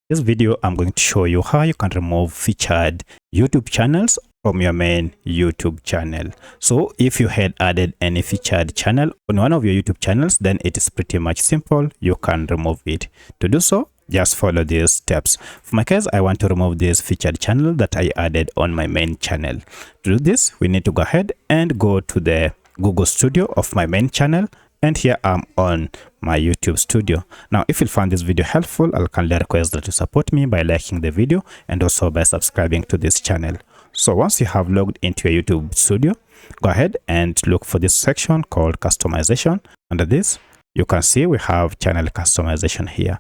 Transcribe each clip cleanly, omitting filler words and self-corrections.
This video, I'm going to show you how you can remove featured YouTube channels from your main YouTube channel. So if you had added any featured channel on one of your YouTube channels, then it is pretty much simple. You can remove it. To do so, just follow these steps. For my case, I want to remove this featured channel that I added on my main channel. To do this, we need to go ahead and go to the Google Studio of my main channel. And here I'm on my YouTube studio. Now, if you found this video helpful, I'll kindly request that you support me by liking the video and also by subscribing to this channel. So once you have logged into your YouTube studio, go ahead and look for this section called customization. Under this, you can see we have channel customization here.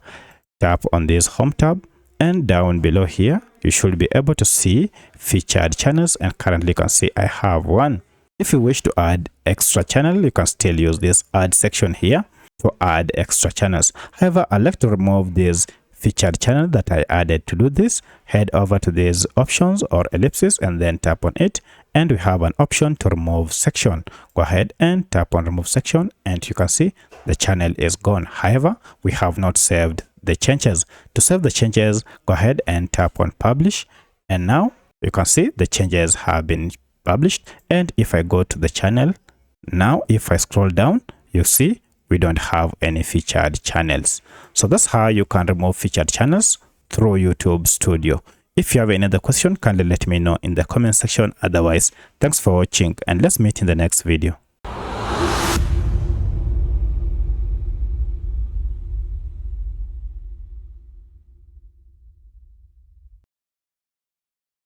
Tap on this home tab, and down below here, you should be able to see featured channels, and currently you can see I have one. If you wish to add extra channel, you can still use this add section here to add extra channels. However, I like to remove this featured channel that I added. To do this, head over to these options or ellipses and then tap on it, and we have an option to remove section. Go ahead and tap on remove section, and you can see the channel is gone. However, we have not saved the changes. To save the changes, go ahead and tap on publish, and now you can see the changes have been published. And if I go to the channel now, if I scroll down, you see we don't have any featured channels. So that's how you can remove featured channels through YouTube Studio. If you have any other question, kindly let me know in the comment section. Otherwise, thanks for watching, and let's meet in the next video.